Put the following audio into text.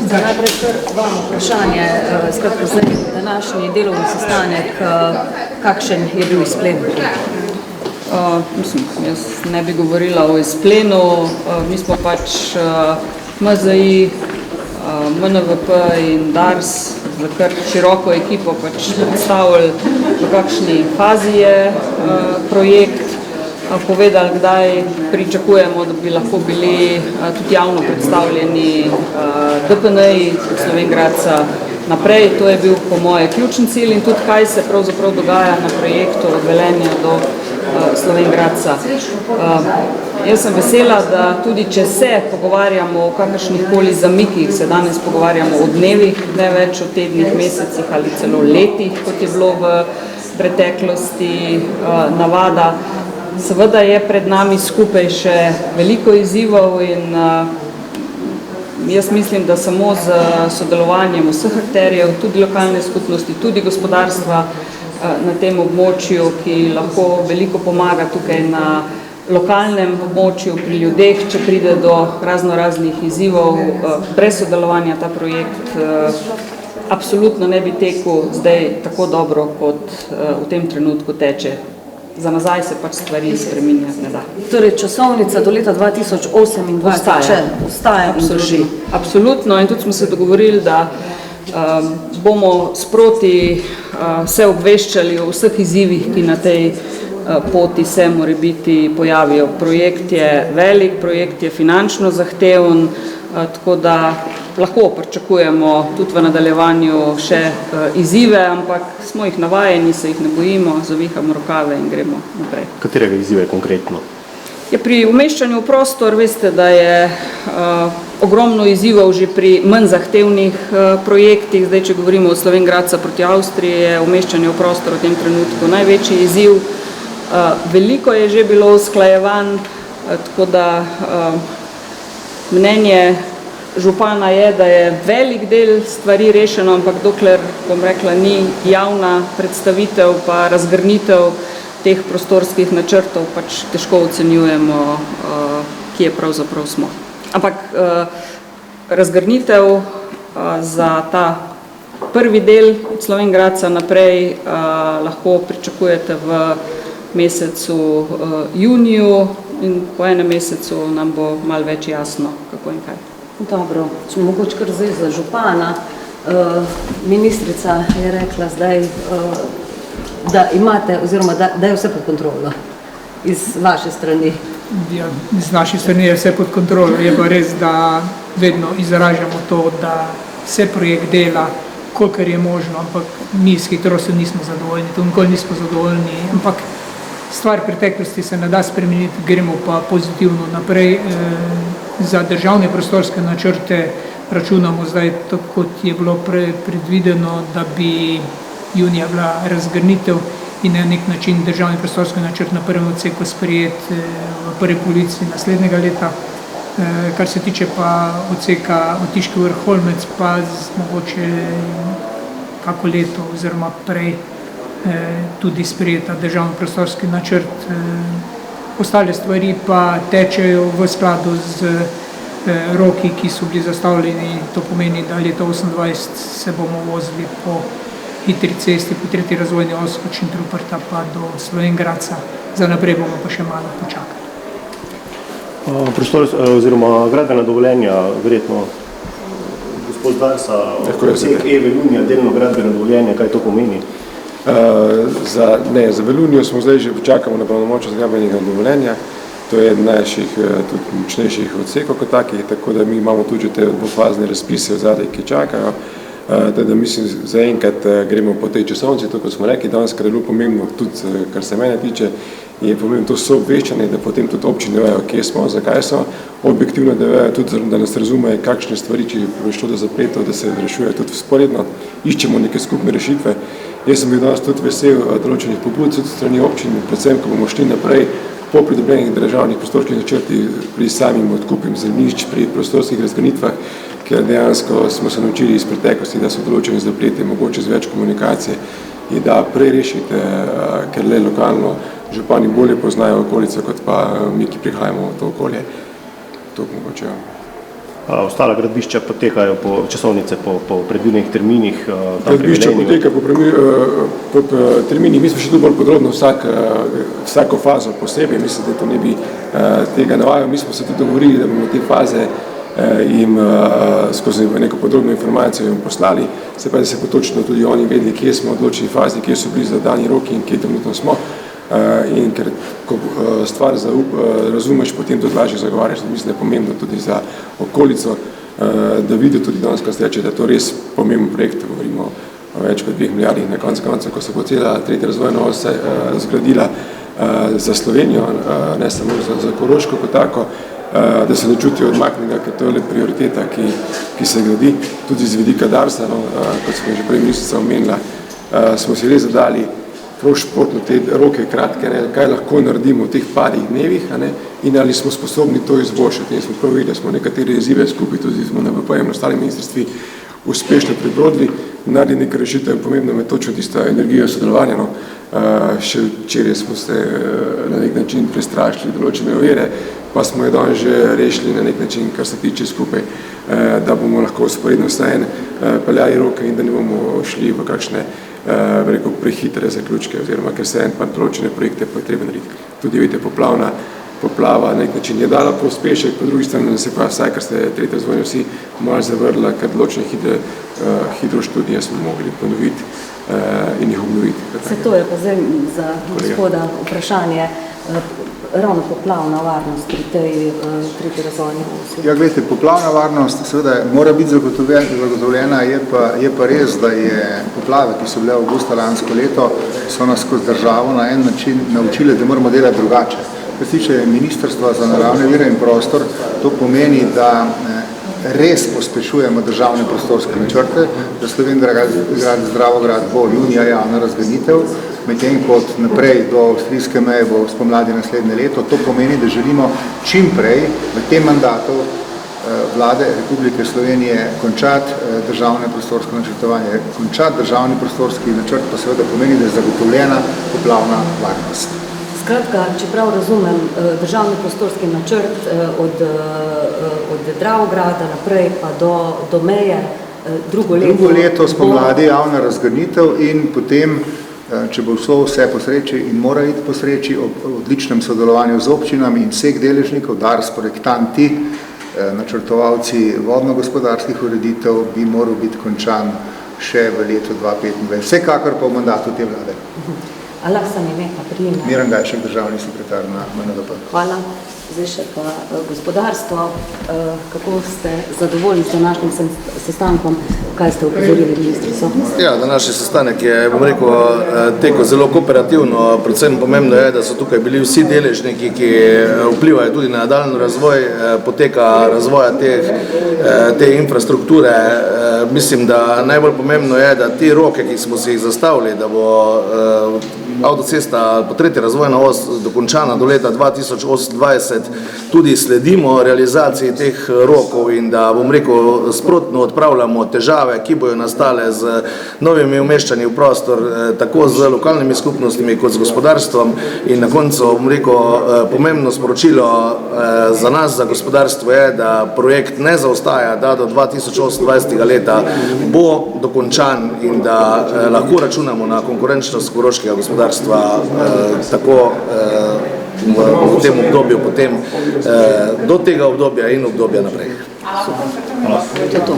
ministrica, najprej vam vprašanje, skratka zdaj današnji delovni sestanek, kakšen je bil izplen? Jaz ne bi govorila o izplenu, mi smo pač MZI, MNVP in DARS za kar široko ekipo pač predstavili, v kakšni fazi je projekt, povedali, kdaj pričakujemo, da bi lahko bili tudi javno predstavljeni DPN-ji od Slovenj Gradca naprej. To je bil po moje ključni cilj in tudi kaj se pravzaprav dogaja na projektu od Velenja do Slovenj Gradca. Jaz sem vesela, da tudi če se pogovarjamo o kakršnihkoli zamikih, se danes pogovarjamo o dnevih, ne več o tednih, mesecih ali celo letih, kot je bilo v preteklosti navada. Seveda je pred nami skupaj še veliko izzivov in jaz mislim, da samo z sodelovanjem vseh akterjev, tudi lokalne skupnosti, tudi gospodarstva na tem območju, ki lahko veliko pomaga tukaj na lokalnem območju pri ljudeh, če pride do raznih izzivov, brez sodelovanja ta projekt absolutno ne bi tekel zdaj tako dobro, kot v tem trenutku teče. Za nazaj se pač stvari spreminjati ne da. Torej, časovnica do leta 2028 ostaja in drži. Absolutno, in tudi smo se dogovorili, da bomo sproti se obveščali o vseh izzivih, ki na tej poti se morebiti pojavijo. Projekt je velik, projekt je finančno zahteven, tako da lahko pričakujemo tudi v nadaljevanju še izzive, ampak smo jih navajeni, se jih ne bojimo, zavihamo rokave in gremo naprej. Katerega izziva je konkretno? Pri umeščanju v prostor, veste, da je ogromno izzivov že pri manj zahtevnih projektih. Zdaj, če govorimo o Slovenj Gradca proti Avstriji, je umeščanje v prostor v tem trenutku največji izziv. Veliko je že bilo usklajevanj, tako da mnenje župana je, da je velik del stvari rešeno, ampak dokler, bom rekla, ni javna predstavitev pa razgrnitev teh prostorskih načrtov, pač težko ocenjujemo, kje pravzaprav smo. Ampak razgrnitev za ta prvi del Slovenj Gradca naprej lahko pričakujete v mesecu juniju in po enem mesecu nam bo malo več jasno, kako in kaj. Dobro, če mogoče kar zdaj za župana. Ministrica je rekla zdaj, da imate, oziroma da je vse pod kontrolo iz vaše strani. Ja, z naše strani je vse pod kontrolo. Je pa res, da vedno izražamo to, da se projekt dela, kolikor je možno, ampak mi s hitrostjo nismo zadovoljni, to nikoli nismo zadovoljni, ampak stvar preteklosti se ne da spremeniti, gremo pa pozitivno naprej. Za državne prostorske načrte računamo zdaj, tako kot je bilo predvideno, da bi junija bila razgrnitev in na nek način državni prostorski načrt na prvem odseku sprejet v prvi polovici naslednjega leta. Kar se tiče pa odseka Otiški Vrh-Holmec, pa mogoče kako leto oziroma prej tudi sprejeta državni prostorski načrt. Ostale stvari pa tečejo v skladu z roki, ki so bili zastavljeni. To pomeni, da leta 2028 se bomo vozili po hitri cesti, po tretji razvojni osi od Šentruperta pa do Slovenj Gradca. Za naprej bomo pa še malo počakali. Prostor oziroma gradbena dovoljenja, verjetno gospod Darsa, odsek E-Velunija, delno gradbeno dovoljenje, kaj to pomeni? Za Velunijo smo zdaj že počakamo na pravnomočno gradbenega dovoljenja. To je eden najših, tudi močnejših odsekov kot takih, tako da mi imamo tudi te dvofazne razpise v zadaj, ki čakajo. Da mislim, zaenkrat gremo po tej časovnici, to kot smo rekli, danes, kar je bilo pomembno, tudi kar se mene tiče, je pomembno to soobveščanje, da potem tudi občine vejo, kje smo, zakaj so, objektivno, da vejo tudi, da nas razumejo, kakšne stvari, če je prišlo do zapletov, da se rešuje tudi vzporedno, iščemo neke skupne rešitve. Jaz sem bil danes tudi vesel določenih pobud, tudi strani občin, predvsem, ko bomo šli naprej po pridobljenih državnih prostorskih načrtih pri samim odkupim zemljišč, pri prostorskih razgranitvah, ker dejansko smo se naučili iz preteklosti, da so določene zaplete mogoče z več komunikacije in da prej rešite, ker le lokalno župani bolje poznajo okolico, kot pa mi, ki prihajamo v to okolje. To mogoče. Ostala gradbišča potekajo po časovnice, po predvidenih terminih. Gradbišča poteka po terminih, mi smo še tu bolj podrobno vsako fazo posebej, mislim, da to ne bi tega navajal. Mi smo se tudi dogovorili, da bomo te faze jim skozi neko podrobno informacijo jim poslali, se pa da se točno tudi oni vedeli, kje smo v odločeni fazi, kje so bili zadani roki in kje trenutno smo. In ker ko stvar razumeš, potem tudi lažje zagovarjaš, mislim, da je pomembno tudi za okolico, da vidijo tudi danes, ko se reče, da je to res pomemben projekt, govorimo o več kot 2 milijardah na koncu konca, ko se bo cela tretja razvojna os zgradila za Slovenijo, ne samo za Koroško kot tako, da se ne čutijo odmaknega, ker to je le prioriteta, ki se gradi. Tudi z vidika Darsa, kot smo že prej ministrica omenila, smo si res zadali prav športno te roke kratke, kaj lahko naredimo v teh parih dnevih in ali smo sposobni to izboljšati. In smo prav videli, da smo nekatere izzive skupaj tudi z MNVP-jem in ostalimi ministrstvi uspešno prebrodili, naredili nekaj rešitev, pomembno je točno tista energija sodelovanja. Še včeraj smo se na nek način prestrašili določene ovire, pa smo jo danes že rešili na nek način, kar se tiče skupaj, da bomo lahko usporedno vseeno peljali roke in da ne bomo šli v kakšne prehitre zaključke, oziroma ker se pa določene projekte pa je treba narediti. Tudi vidite, poplava na nek način je dala pospešek, po drugi strani se pa vsaj, kar ste tretje razvojne vsi malo zavrla, ker določene hidroštudije smo mogli ponoviti in jih obnoviti. Se to je pa zdaj za gospoda vprašanje, ravno poplavna varnost pri tej tretji razvojni osi. Ja, gledajte, poplavna varnost seveda mora biti zagotovljena, je pa res, da je poplave, ki so bile avgusta lansko leto, so nas skozi državo na en način naučile, da moramo delati drugače. Kar se tiče Ministrstva za naravne vire in prostor, to pomeni, da res pospešujemo državne prostorske načrte, da Slovenj Dravograd bo junija javna razgrnitev, medtem kot naprej do avstrijske meje bo spomladi naslednje leto. To pomeni, da želimo čim prej v tem mandatu vlade Republike Slovenije končati državne prostorsko načrtovanje. Končati državni prostorski načrt pa seveda pomeni, da je zagotovljena poplavna varnost. Skratka, čeprav razumem, državni prostorski načrt od Dravograda naprej pa do meje drugo leto spomladi javna razgrnitev in potem, če bo vse po sreči in mora iti po sreči, ob odličnem sodelovanju z občinami in vseh deležnikov, Dars, projektanti, načrtovalci vodno-gospodarskih ureditev, bi moral biti končan še v letu 2025. Vsekakor pa v mandatu te vlade. Allah sam ime pa prime. Miran Gajšek, državni sekretar na MNVP. Hvala. Zdaj še pa gospodarstvo. Kako ste zadovoljni s današnjim sestankom? Kaj ste upozorili ministrico? Ja, današnji sestanek je, bom rekel, tekel zelo kooperativno. Predvsem pomembno je, da so tukaj bili vsi deležniki, ki vplivajo tudi na nadaljnji razvoj, poteka razvoja te infrastrukture. Mislim, da najbolj pomembno je, da ti roke, ki smo si jih zastavili, da bo avtocesta po tretji razvojna os dokončana do leta 2028, tudi sledimo realizaciji teh rokov in da, bom rekel, sprotno odpravljamo težave, ki bojo nastale z novimi umeščanji v prostor, tako z lokalnimi skupnostmi kot z gospodarstvom. In na koncu, bom rekel, pomembno sporočilo za nas, za gospodarstvo je, da projekt ne zaostaja, da do 2028. leta bo dokončan in da lahko računamo na konkurenčnost koroškega gospodarstva tako v tem obdobju, potem do tega obdobja in obdobja naprej. Hvala. To je to.